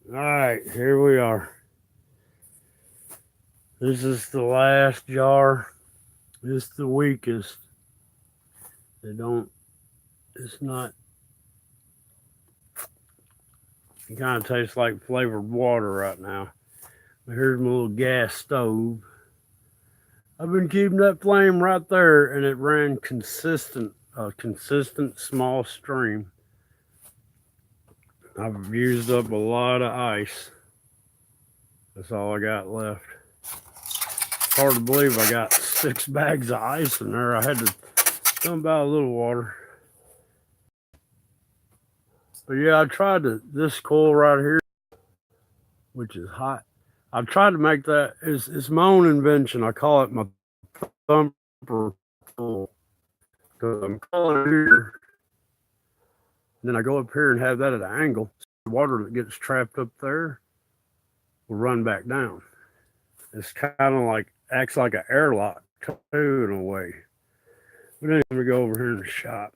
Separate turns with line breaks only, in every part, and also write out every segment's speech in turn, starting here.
All right, here we are. This is the last jar. It's the weakest. They don't. It's not. It kind of tastes like flavored water right now. But here's my little gas stove. I've been keeping that flame right there, and it ran a consistent small stream. I've used up a lot of ice. That's all I got left. It's hard to believe I got 6 bags of ice in there. I had to dump out a little water. But yeah, I tried this coil right here, which is hot. I tried to make that. It's my own invention. I call it my thumper coil. Because I'm calling here, and then I go up here and have that at an angle. So the water that gets trapped up there will run back down. It's kind of like acts like an airlock too in a way. But anyway, let me go over here in the shop.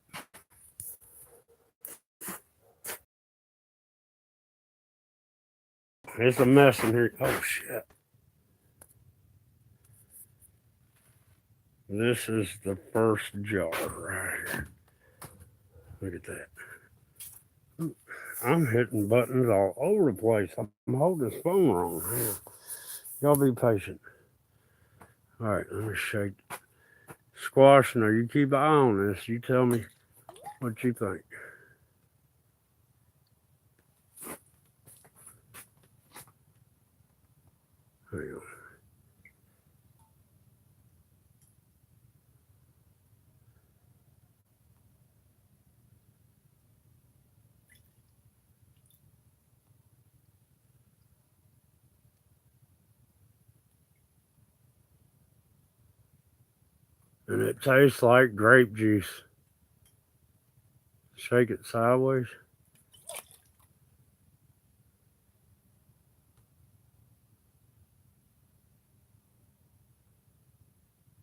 It's a mess in here. Oh shit. This is the first jar right here. Look at that. I'm hitting buttons all over the place. I'm holding this phone wrong. Y'all be patient. All right, let me shake. Squash, now you keep an eye on this. You tell me what you think. There you go. And it tastes like grape juice. Shake it sideways.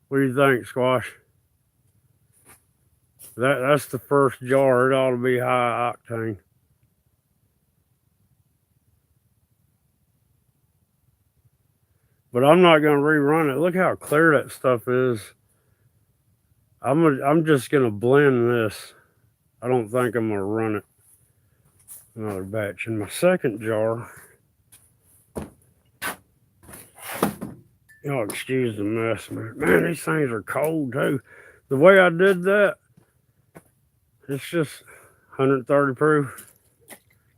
What do you think, Squash? That's the first jar. It ought to be high octane. But I'm not gonna rerun it. Look how clear that stuff is. I'm just gonna blend this. I don't think I'm gonna run it another batch. In my second jar, y'all excuse the mess, man. Man, these things are cold too. The way I did that, it's just 130 proof.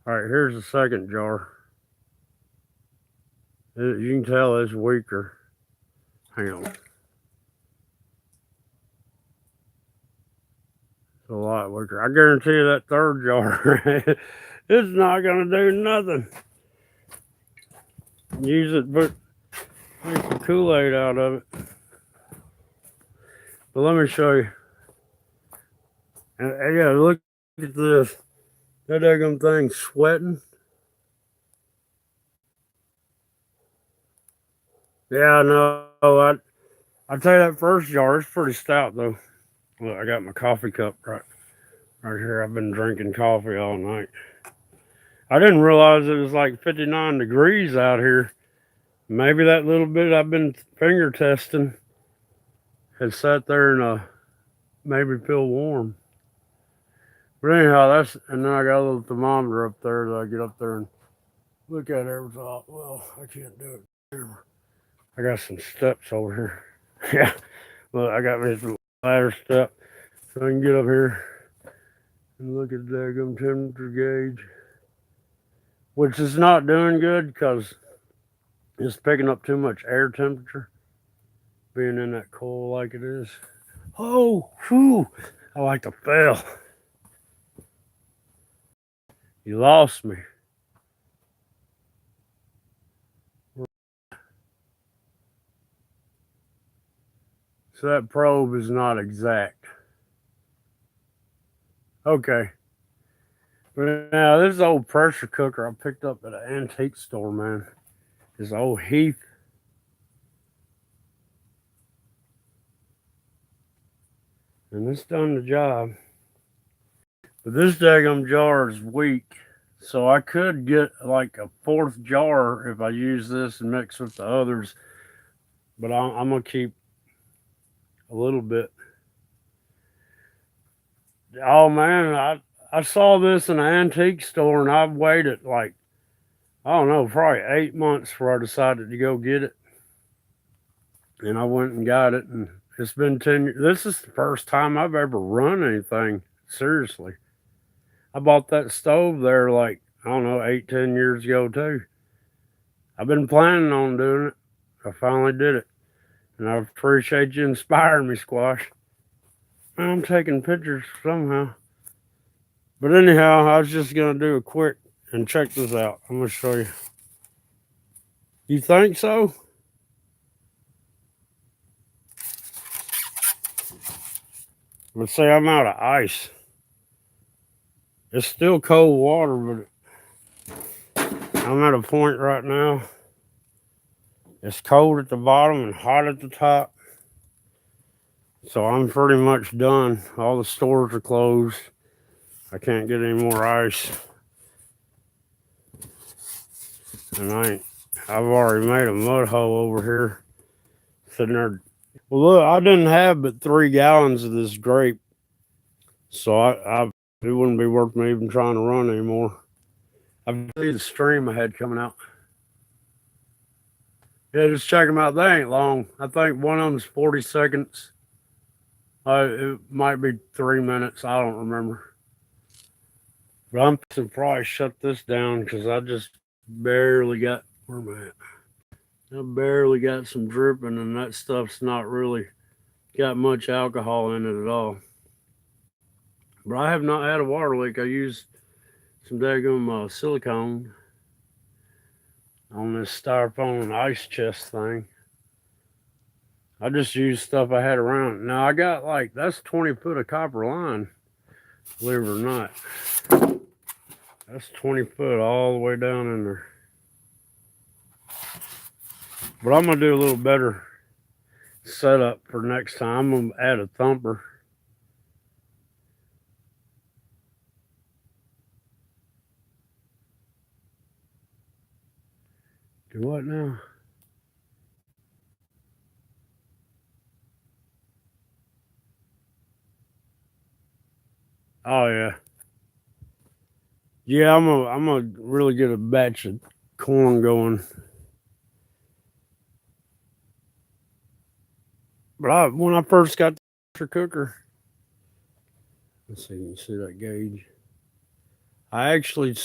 All right, here's the second jar. You can tell it's weaker. Hang on. It's a lot weaker. I guarantee you that third jar, it's not gonna do nothing. Use it, but make some Kool-Aid out of it. But let me show you. And yeah, look at this. That daggum thing sweating. Yeah, no, I tell you that first jar, it's pretty stout though. Look, I got my coffee cup right here. I've been drinking coffee all night. I didn't realize it was like 59 degrees out here. Maybe that little bit I've been finger testing had sat there and made me feel warm. But anyhow, and then I got a little thermometer up there that I get up there and look at every time. Well, I can't do it here. I got some steps over here. Yeah, look, I got me some ladder step so I can get up here and look at the daggum temperature gauge, which is not doing good because it's picking up too much air temperature being in that coil like it is. Oh, whew, I like to fail. You lost me. So that probe is not exact. Okay. But now this old pressure cooker I picked up at an antique store, man. This old Heath. And it's done the job. But this daggum jar is weak. So I could get like a fourth jar if I use this and mix with the others, but I'm gonna keep a little bit. Oh man, I saw this in an antique store and I've waited like, I don't know, probably 8 months before I decided to go get it. And I went and got it, and it's been 10 years. This is the first time I've ever run anything seriously. I bought that stove there like, I don't know, 8, 10 years ago too. I've been planning on doing it. I finally did it. And I appreciate you inspiring me, Squash. I'm taking pictures somehow. But anyhow, I was just going to do a quick and check this out. I'm going to show you. You think so? Let's say I'm out of ice. It's still cold water, but I'm at a point right now. It's cold at the bottom and hot at the top. So I'm pretty much done. All the stores are closed. I can't get any more ice. And I've already made a mud hole over here. Sitting there. Well, look, I didn't have but 3 gallons of this grape. So it wouldn't be worth me even trying to run anymore. I see the stream I had coming out. Yeah, just check them out. They ain't long. I think one of them's 40 seconds. It might be 3 minutes. I don't remember. But I'm to probably shut this down because I just barely got, where am I at? I barely got some dripping, and that stuff's not really got much alcohol in it at all. But I have not had a water leak. I used some daggum silicone on this styrofoam ice chest thing. I just used stuff I had around. Now I got like, that's 20 foot of copper line, believe it or not. That's 20 foot all the way down in there. But I'm gonna do a little better setup for next time. I'm gonna add a thumper. Do what now? Oh yeah. Yeah, I'm gonna really get a batch of corn going. But when I first got the pressure cooker, let's see, you can see that gauge. I actually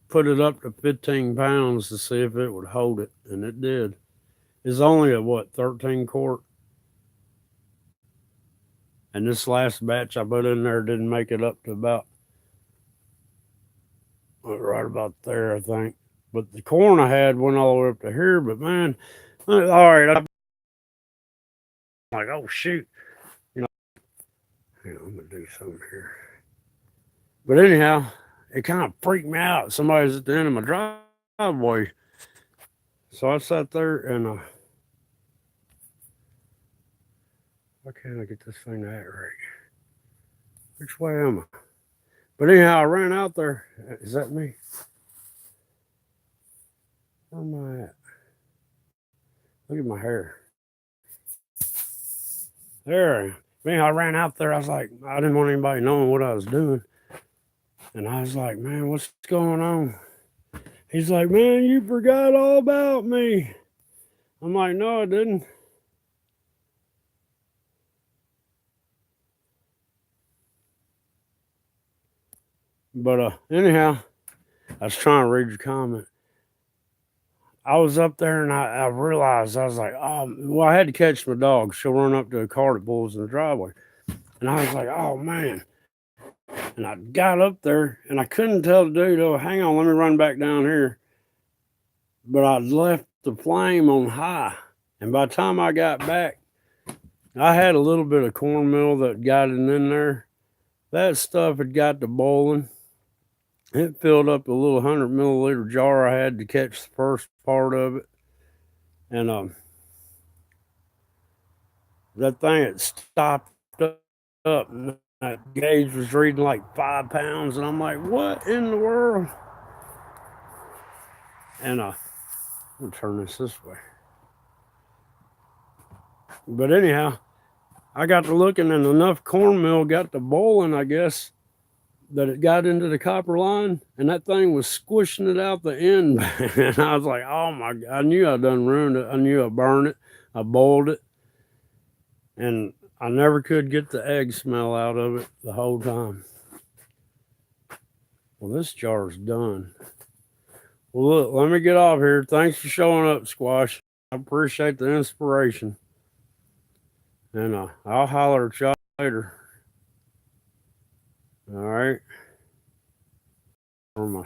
put it up to 15 pounds to see if it would hold it, and it did. It's only a what, 13 quart? And this last batch I put in there didn't make it up to about right about there, I think. But the corn I had went all the way up to here. But man, all right, I'm like, oh shoot, you know. Hang on, I'm gonna do something here. But anyhow, it kind of freaked me out. Somebody's at the end of my driveway, so I sat there and why can't I get this thing to act right? Which way am I? But anyhow, I ran out there. Is that me? Where am I at? Look at my hair. There. Anyhow, I ran out there. I was like, I didn't want anybody knowing what I was doing. And I was like, man, what's going on? He's like, man, you forgot all about me. I'm like, no, I didn't. But anyhow, I was trying to read your comment. I was up there and I realized, I was like, oh, well, I had to catch my dog. She'll run up to a car that pulls in the driveway. And I was like, oh man. And I got up there and I couldn't tell the dude, oh, hang on, let me run back down here. But I left the flame on high. And by the time I got back, I had a little bit of cornmeal that got it in there. That stuff had got to boiling. It filled up a little 100 milliliter jar I had to catch the first part of it. And that thing had stopped up. And that gauge was reading like 5 pounds. And I'm like, what in the world? And I'll turn this way. But anyhow, I got to looking, and enough cornmeal got to boiling, I guess, that it got into the copper line, and that thing was squishing it out the end. And I was like, oh my God, I knew I done ruined it. I knew I burned it. I boiled it, and I never could get the egg smell out of it the whole time. Well, this jar's done. Well, look, let me get off here. Thanks for showing up, Squash. I appreciate the inspiration. And I'll holler at y'all later. All right. For my